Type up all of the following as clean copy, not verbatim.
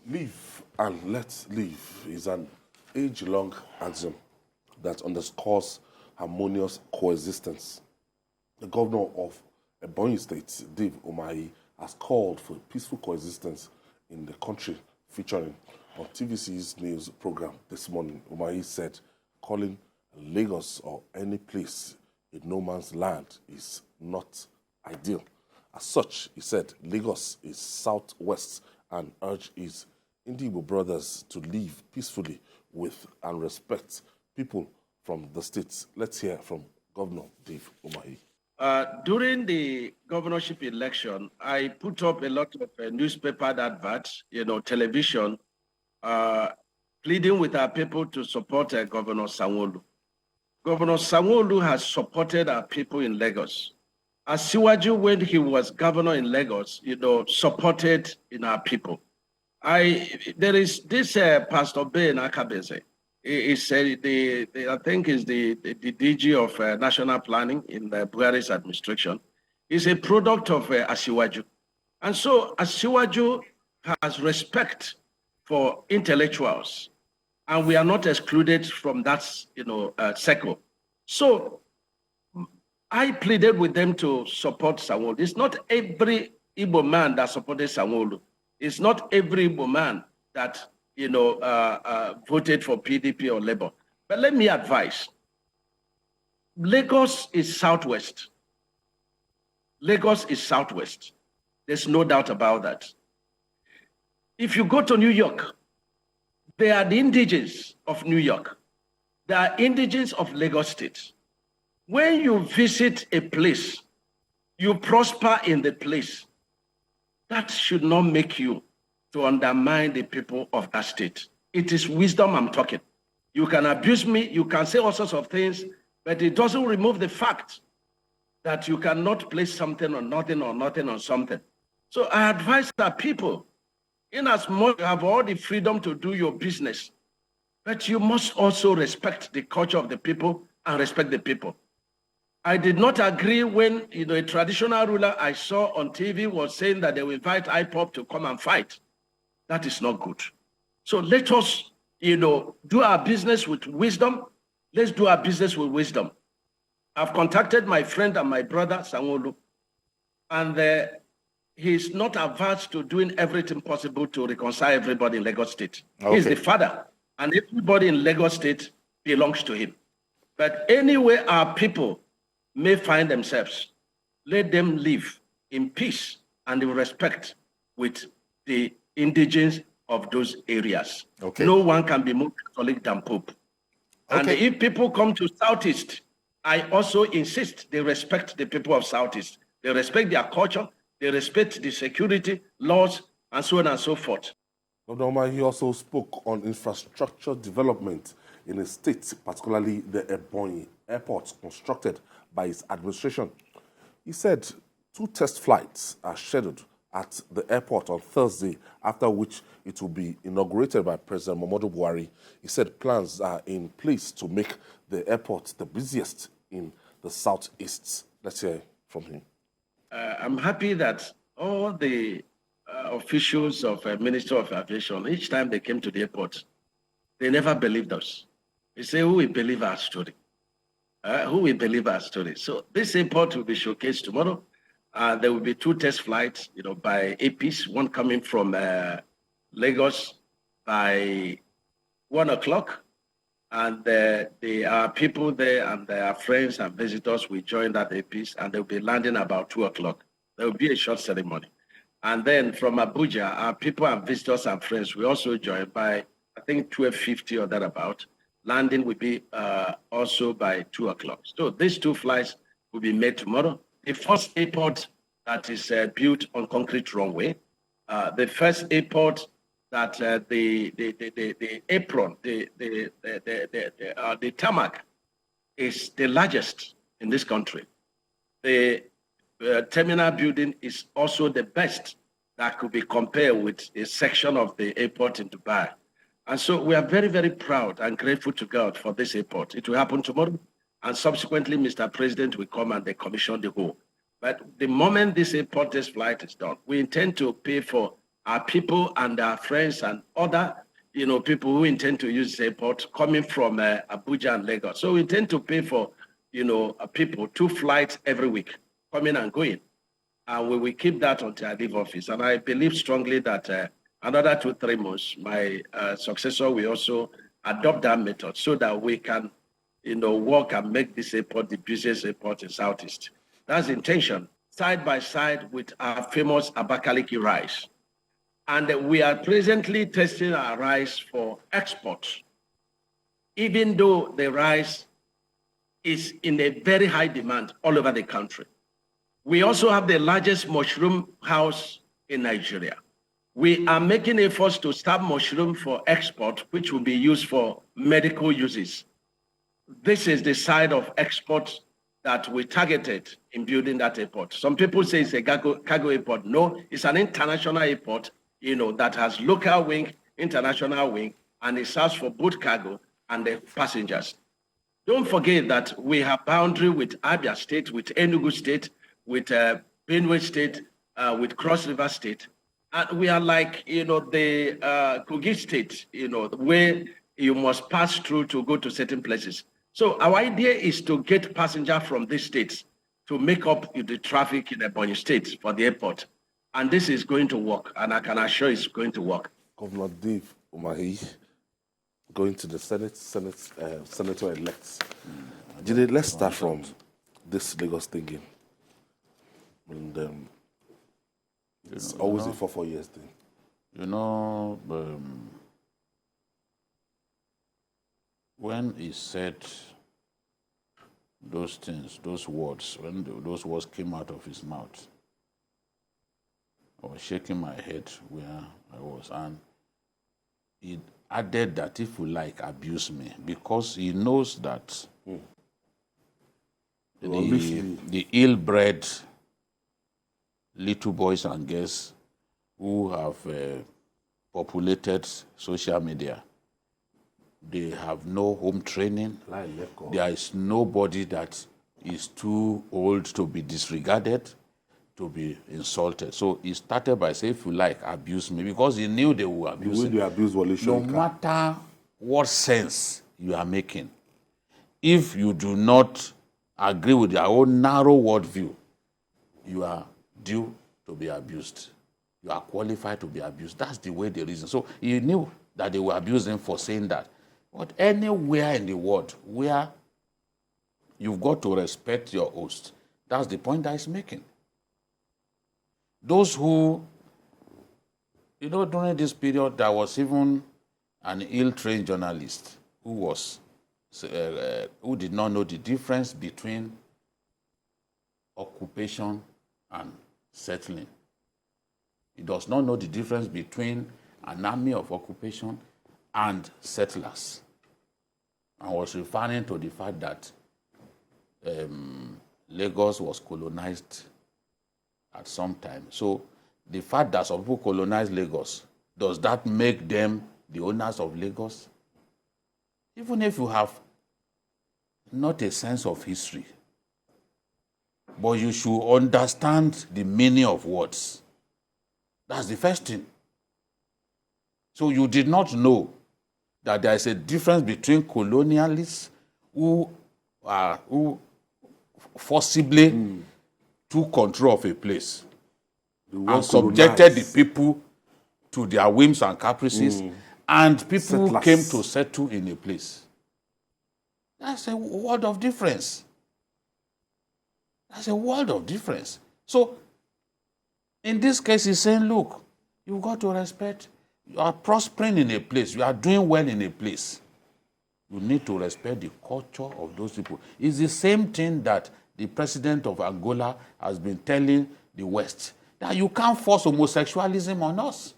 Live and let live is an age-long axiom that underscores harmonious coexistence. The governor of Ebonyi State, Umahi, has called for peaceful coexistence in the country, featuring on TVC's news program this morning. Umahi said calling Lagos or any place a no man's land is not ideal. As such, he said Lagos is southwest and urged his Igbo brothers to live peacefully with and respect people from the states. Let's hear from Governor Dave Umahi. During the governorship election, I put up a lot of newspaper adverts, television, pleading with our people to support Governor Sanwo-Olu. Governor Sanwo-Olu has supported our people in Lagos. Asiwaju, when he was governor in Lagos, supported our people. There is this Pastor Ben Akabeze. He said I think is the DG of National Planning in the Buhari's administration. He's a product of Asiwaju. And so Asiwaju has respect for intellectuals, and we are not excluded from that, circle. So I pleaded with them to support Sanwo-Olu. It's not every Igbo man that supported Sanwo-Olu. It's not every Igbo man that, voted for PDP or Labour. But let me advise. Lagos is southwest. Lagos is southwest. There's no doubt about that. If you go to New York, they are the indigenes of New York. They are indigenes of Lagos State. When you visit a place, you prosper in the place. That should not make you to undermine the people of that state. It is wisdom I'm talking. You can abuse me, you can say all sorts of things, but it doesn't remove the fact that you cannot place something on nothing or nothing on something. So I advise that people, in as much you have all the freedom to do your business, but you must also respect the culture of the people and respect the people. I did not agree when a traditional ruler I saw on TV was saying that they will invite IPOP to come and fight. That is not good. So let us, do our business with wisdom. Let's do our business with wisdom. I've contacted my friend and my brother, Sanwo-Olu, and he's not averse to doing everything possible to reconcile everybody in Lagos State. Okay. He's the father, and everybody in Lagos State belongs to him. But anyway, our people may find themselves, let them live in peace and in respect with the indigenes of those areas. Okay. No one can be more Catholic than Pope. Okay. And if people come to Southeast, I also insist they respect the people of Southeast. They respect their culture, they respect the security laws, and so on and so forth. Governor Umahi also spoke on infrastructure development in the state, particularly the Ebonyi airport constructed by his administration. He said 2 test flights are scheduled at the airport on Thursday, after which it will be inaugurated by President Muhammadu Buhari. He said plans are in place to make the airport the busiest in the southeast. Let's hear from him. I'm happy that all the officials of Ministry of Aviation, each time they came to the airport, they never believed us. They say, who will believe our story? Who will believe our story? So this airport will be showcased tomorrow. There will be 2 test flights, by APs, one coming from Lagos by 1 o'clock. And there are people there and their friends and visitors will join that APs, and they'll be landing about 2 o'clock. There will be a short ceremony. And then from Abuja, our people and visitors and friends will also join by, I think, 12:50 or thereabout. Landing will be also by 2 o'clock. So these 2 flights will be made tomorrow. The first airport that is built on concrete runway, the first airport that the apron, the tarmac is the largest in this country. The terminal building is also the best that could be compared with a section of the airport in Dubai. And so we are very, very proud and grateful to God for this airport. It will happen tomorrow, and subsequently, Mr. President will come and they commission the whole. But the moment this airport test flight is done, we intend to pay for our people and our friends and other, people who intend to use the airport coming from Abuja and Lagos. So we intend to pay for, people 2 flights every week, coming and going. And we will keep that until I leave office. And I believe strongly that another 2-3 months, my successor will also adopt that method so that we can, work and make this airport the busiest airport in Southeast. That's the intention, side by side with our famous Abakaliki rice. And we are presently testing our rice for export, even though the rice is in a very high demand all over the country. We also have the largest mushroom house in Nigeria. We are making efforts to start mushroom for export, which will be used for medical uses. This is the side of export that we targeted in building that airport. Some people say it's a cargo airport. No, it's an international airport, that has local wing, international wing, and it serves for both cargo and the passengers. Don't forget that we have boundary with Abia State, with Enugu State, with Benue State, with Cross River State. And we are like, the Kogi State, where you must pass through to go to certain places. So our idea is to get passengers from these states to make up the traffic in Ebonyi State for the airport. And this is going to work, and I can assure it's going to work. Governor Dave Umahi going to the senator-elects. Let's start from this Lagos thinking. And it's always a 4 years thing. When he said those things, those words, when those words came out of his mouth, I was shaking my head where I was, and he added that if you like, abuse me, because he knows that the ill-bred little boys and girls who have populated social media, they have no home training. There is nobody that is too old to be disregarded, to be insulted. So he started by saying, if you like, abuse me, because he knew they would abuse him. No matter what sense you are making, if you do not agree with your own narrow worldview, you are due to be abused. You are qualified to be abused. That's the way they reason. So he knew that they were abusing him for saying that. But anywhere in the world where you've got to respect your host, that's the point that he's making. Those who, during this period, there was even an ill-trained journalist who did not know the difference between occupation and settling. He does not know the difference between an army of occupation and settlers. I was referring to the fact that Lagos was colonized at some time. So the fact that some people colonized Lagos, does that make them the owners of Lagos? Even if you have not a sense of history, but you should understand the meaning of words. That's the first thing. So you did not know that there is a difference between colonialists who forcibly took control of a place and subjected the people to their whims and caprices, and people who came to settle in a place. That's a world of difference. That's a world of difference. So, in this case, he's saying, look, you've got to respect, you are prospering in a place, you are doing well in a place. You need to respect the culture of those people. It's the same thing that the president of Angola has been telling the West, that you can't force homosexualism on us.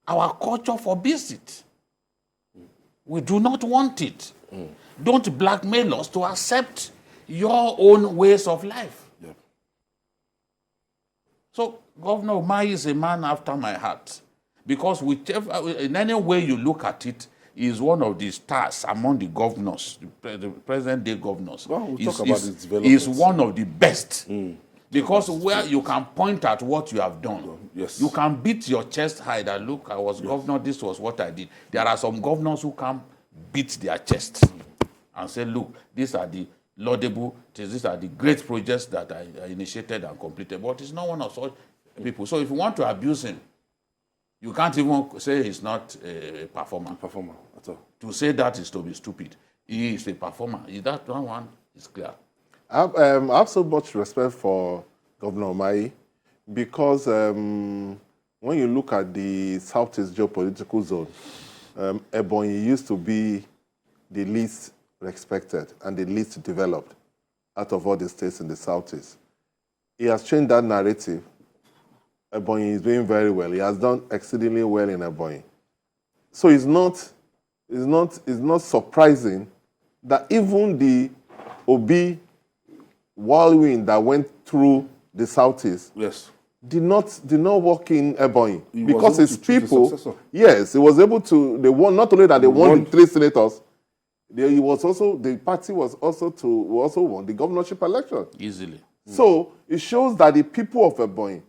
Our culture forbids it. We do not want it. Don't blackmail us to accept your own ways of life. Yeah. So Governor Umahi is a man after my heart, because whichever, in any way you look at it, he is one of the stars among the governors, the present-day governors. Well, we'll talk about his developments. He is one of the best, Because where you can point at what you have done, Yes. you can beat your chest high that, look, I was governor, this was what I did. There are some governors who can beat their chest and say, look, these are the laudable, these are the great projects that I initiated and completed. But he's not one of such people. So if you want to abuse him, you can't even say he's not a performer. Performer at all. To say that is to be stupid. He is a performer. That one is clear. I have so much respect for Governor Umahi because when you look at the Southeast geopolitical zone, Ebonyi used to be the least respected and the least developed out of all the states in the Southeast. He has changed that narrative. Ebonyi is doing very well. He has done exceedingly well in Ebonyi. So it's not surprising that even the Obi whirlwind that went through the Southeast did not work in Ebonyi because his people, yes, he was able to. They won, not only that they won the 3 senators, the party was also won the governorship election easily. So it shows that the people of Ebonyi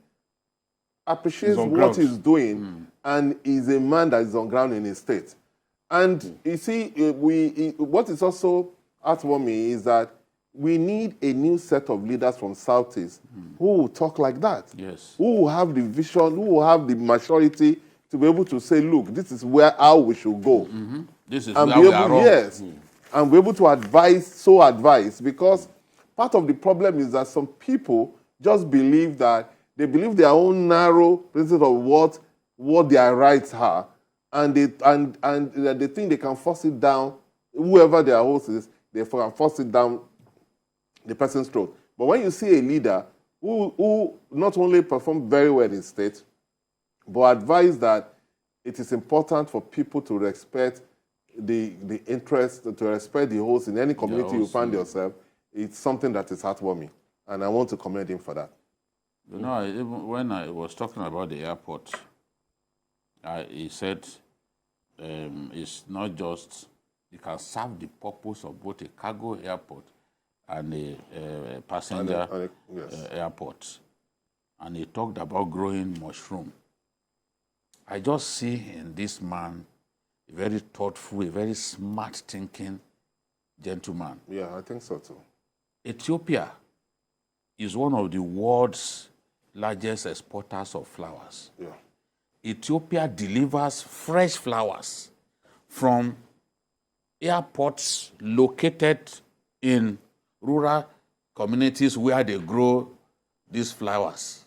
appreciates what he's doing and is a man that is on ground in his state. And you see, what is also heartwarming is that we need a new set of leaders from Southeast who will talk like that. Yes. Who will have the vision, who will have the maturity to be able to say, look, this is how we should go. This is And where we are wrong. yes, and be able to advise, because part of the problem is that some people just believe that they believe their own narrow principle of what their rights are, and they think they can force it down, whoever their host is, they can force it down the person's throat. But when you see a leader who not only performed very well in state, but advise that it is important for people to respect the interest, to respect the host in any community you find yourself, it's something that is heartwarming. And I want to commend him for that. You know, even when I was talking about the airport, he said it's not just, it can serve the purpose of both a cargo airport and a passenger airport. And he talked about growing mushroom. I just see in this man a very thoughtful, a very smart thinking gentleman. Yeah, I think so too. Ethiopia is one of the world's largest exporters of flowers. Yeah. Ethiopia delivers fresh flowers from airports located in rural communities where they grow these flowers.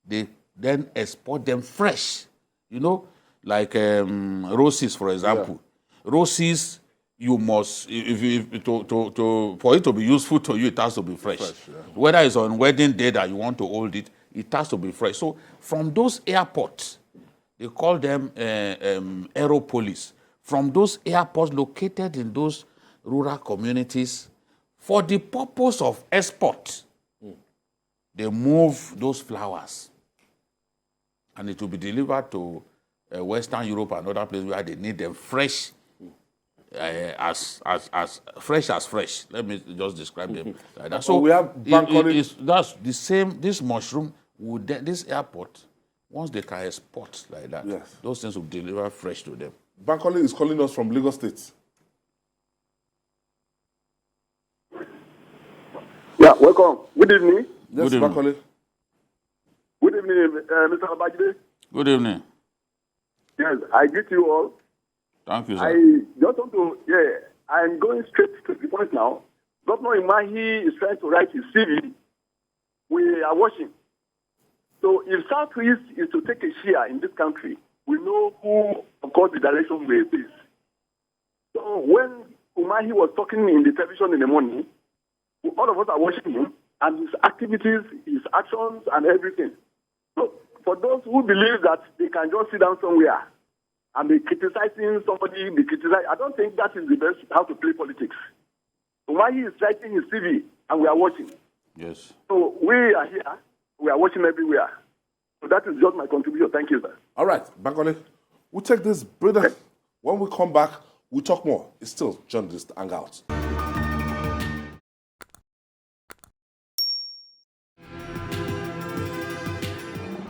They then export them fresh. You know, like roses, for example. Yeah. Roses, you must, for it to be useful to you, it has to be fresh. Whether it's on wedding day that you want to hold it, it has to be fresh. So from those airports, they call them aeropolis. From those airports located in those rural communities, for the purpose of export, they move those flowers. And it will be delivered to Western Europe and other places where they need them fresh, as fresh as fresh. Let me just describe them like that. So we have that's the same. This mushroom would this airport, once they can export like that, those things will deliver fresh to them. Bankole is calling us from Lagos State. Yeah, welcome. Good evening. Yes, Bankole. Good evening, Mr. Abajide. Good evening. Yes, I greet you all. Thank you, sir. I just want to, I'm going straight to the point now. Governor Umahi is trying to write his CV. We are watching. So if Southeast is to take a share in this country, we know who, of course, the direction will be. So when Umahi was talking in the television in the morning, all of us are watching him and his activities, his actions, and everything. So for those who believe that they can just sit down somewhere and be criticizing somebody, I don't think that is the best how to play politics. Umahi is writing his CV and we are watching. Yes. So we are here, we are watching everywhere. So that is just my contribution. Thank you, sir. All right, Bankole, we'll take this breather. When we come back, we'll talk more. It's still journalist hangout.